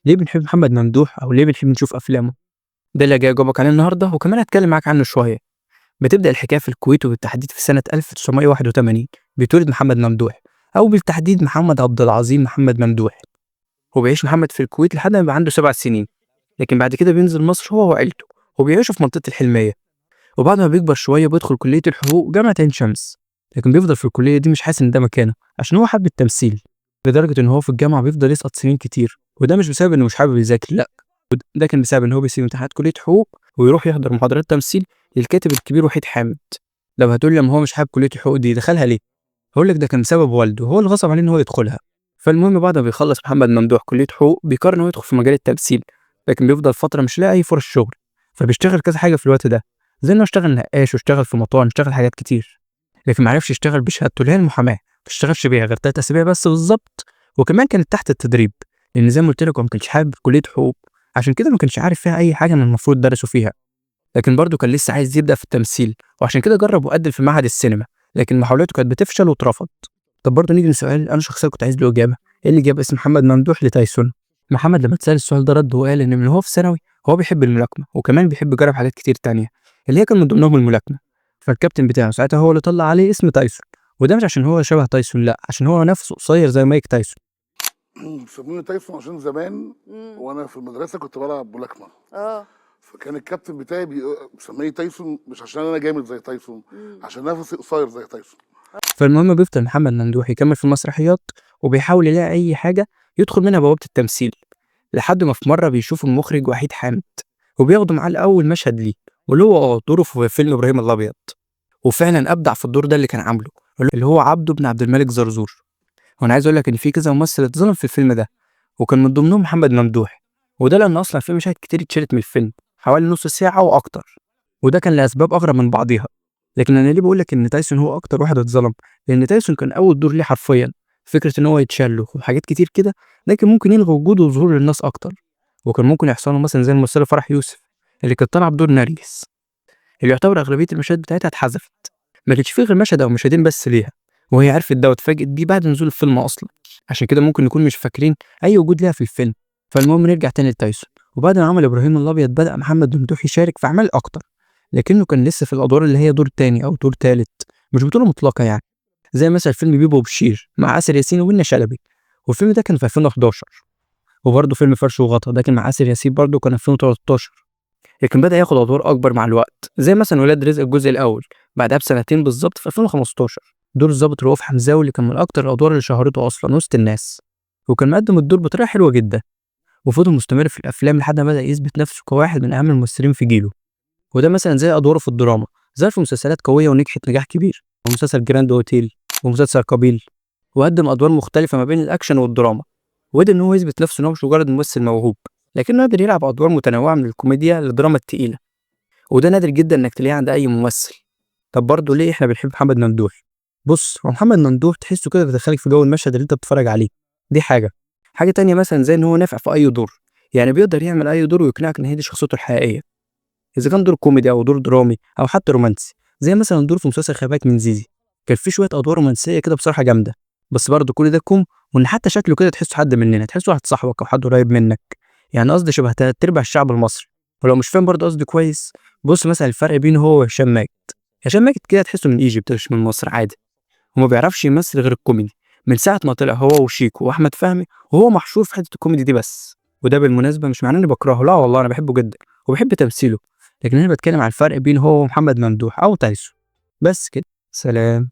ليه بنحب محمد ممدوح أو ليه بنحب نشوف أفلامه؟ ده اللي جاي أجاوبك عليه النهاردة وكمان هتكلم معاك عنه شوية. بتبدأ الحكاية في الكويت وبالتحديد في سنة 1981 بيتولد محمد ممدوح، أو بالتحديد محمد عبد العظيم محمد ممدوح. وبيعيش محمد في الكويت لحد ما يبقى عنده 7 سنين، لكن بعد كده بينزل مصر هو وعيلته وبيعيشوا في منطقة الحلمية. وبعد ما بيكبر شوية بيدخل كلية الحقوق جامعة عين شمس، لكن بيفضل في الكلية دي مش حاسس إن ده مكانه عشان هو حابب التمثيل، لدرجة إن هو في الجامعة بيفضل يسقط سنين كتير. وده مش بسبب إنه مش حابب يذاكر، لأ، ده كان بسبب إن هو بيسيب امتحانات كلية حقوق ويروح يحضر محاضرات تمثيل للكاتب الكبير وحيد حامد. لو هتقول لي لما هو مش حابب كلية الحقوق دي دخلها ليه؟ هقول لك ده كان بسبب والده، هو اللي غصب عليه إن هو يدخلها. فالمهم بعد ما بيخلص محمد ممدوح كلية حقوق بيقرر إنه يدخل في مجال التمثيل، لكن بيفضل فترة مش لاقي أي فرص شغل، فبيشتغل كذا حاجة في الوقت ده، زي إنه اشتغل نقاش واشتغل في مطاعم، اشتغل حاجات كتير، لكن معرفش يشتغل بشهادته اللي هي المحاماة، ما اشتغلش بيها غير 3 أسابيع بس بالظبط، وكمان كانت تحت التدريب، لأن زي ما قلت لك هو ما كانش حابب كلية حقوق، عشان كده ما كانش عارف فيها أي حاجة من المفروض درسه فيها، لكن برضه كان لسه عايز يبدأ في التمثيل، وعشان كده جرب وقدم في معهد السينما، لكن محاولاته كانت بتفشل واترفض. طب برضه نيجي لسؤال أنا شخصيا كنت عايز له إجابة، إيه اللي جاب اسم محمد ممدوح لتايسون؟ محمد لما اتسأل السؤال ده رد وقال إن من هو في ثانوي هو بيحب الملاكمة وكمان بيحب يجرب حاجات كتير تانية اللي هي كان من ضمنهم الملاكمة، فالكابتن بتاعه ساعتها هو اللي طلع عليه اسم تايسون، وده مش عشان هو شبه تايسون، لأ، عشان هو نفسه قصير زي مايك تايسون. سموني تايسون عشان زمان إمم. وانا في المدرسه كنت بلعب ملاكمه. آه. فكان الكابتن بتاعي مسميني تايسون مش عشان انا جامد زي تايسون، عشان نفسي قصير زي تايسون. فالمهم بيفضل محمد ممدوح يكمل في المسرحيات وبيحاول يلاقي أي حاجة يدخل منها بوابة التمثيل، لحد ما في مرة بيشوف المخرج وحيد حامد وبياخده معاه لأول مشهد ليه، واللي هو دوره في فيلم إبراهيم الأبيض، وفعلا أبدع في الدور ده اللي كان عامله، اللي هو عبده بن عبد الملك زرزور. وأنا عايز أقول لك إن في كذا ممثل اتظلم في الفيلم ده، وكان من ضمنهم محمد ممدوح، وده لأن أصلا في مشاهد كتير اتشالت من الفيلم حوالي نص ساعة وأكتر، وده كان لأسباب أغرب من بعضيها. لكن أنا ليه بقول لك إن تايسون هو أكتر واحد اتظلم؟ لأن تايسون كان أول دور ليه حرفيًا، فكرة إن هو يتشال له وحاجات كتير كده، ده كان ممكن يلغي وجوده وظهوره للناس أكتر، وكان ممكن يحصل له مثلًا زي الممثلة فرح يوسف اللي كانت طالعة بدور نرجس، اللي يعتبر أغلبية المشاهد بتاعتها اتحذفت، ما كانش في غير مشهد أو مشهدين بس ليها، وهي عرفت ده واتفاجئت بيه بعد نزول الفيلم أصلًا، عشان كده ممكن نكون مش فاكرين أي وجود ليها في الفيلم. فالمهم نرجع تاني لتايسون، وبعد ما عمل إبراهيم الأبيض بدأ محمد ممدوح يشارك في أعمال أكتر، لكنه كان لسه في الأدوار اللي هي دور تاني أو دور تالت، مش بطولة مطلقة يعني، زي مثلا فيلم بيبو وبشير مع آسر ياسين ومنة شلبي، والفيلم ده كان في 2011، وبرضه فيلم فرش وغطا ده كان مع آسر ياسين برضه كان 2013، لكن بدأ ياخد أدوار أكبر مع الوقت، زي مثلا ولاد رزق الجزء الأول، بعدها بسنتين بالظبط في 2015 دور الضابط رؤوف حمزاوي اللي كان من أكتر الأدوار اللي شهرته أصلا وسط الناس، وكان مقدم الدور بطريقة حلوة جدا، وفضل مستمر في الأفلام لحد ما بدأ يثبت نفسه كواحد من أهم الممثلين في جيله، وده مثلا زي أدواره في الدراما، ظهر في مسلسلات قوية ونجحت نجاح كبير، ومسلسل جراند أوتيل ومسلسل قابيل، وقدم أدوار مختلفة ما بين الأكشن والدراما، وقدر إن هو يثبت نفسه إن هو مش مجرد ممثل موهوب، لكنه قادر يلعب أدوار متنوعة من الكوميديا للدراما التقيلة، وده نادر جدا إنك تلاقيه عند أي ممثل. طب برضه ليه إحنا بنحب محمد ممدوح؟ بص، هو محمد ممدوح تحسه كده بيدخلك في جو المشهد اللي أنت بتتفرج عليه، دي حاجة تانية مثلا زي إن هو نافع في أي دور، يعني بيقدر يعمل أي دور ويقنعك إن هي دي شخصيته الحقيقية، إذا كان دور كوميدي أو دور درامي أو حتى رومانسي، زي مثلا دور في مسلسل خباك من زيزي، كان في شوية أدوار رومانسية كده بصراحة جامدة، بس برضه كل ده كوم، وإن حتى شكله كده تحسه حد مننا، تحسه واحد صاحبك أو حد قريب منك، يعني قصدي شبه تلات أرباع الشعب المصري. ولو مش فاهم برضه قصدي كويس، بص مثلا الفرق بينه هو وهشام ماجد، هشام ماجد كده تحسه من ايجيبت مش من مصر عادي، وما بيعرفش يمثل غير الكوميدي من ساعة ما طلع هو وشيكو وأحمد فهمي، وهو محشور في حتة الكوميدي دي بس، وده بالمناسبة مش معناه إني بكرهه، لا والله أنا بحبه جدا وبحب تمثيله، لكن أنا بتكلم عن الفرق بين هو ومحمد ممدوح أو تايسون، بس كده، سلام.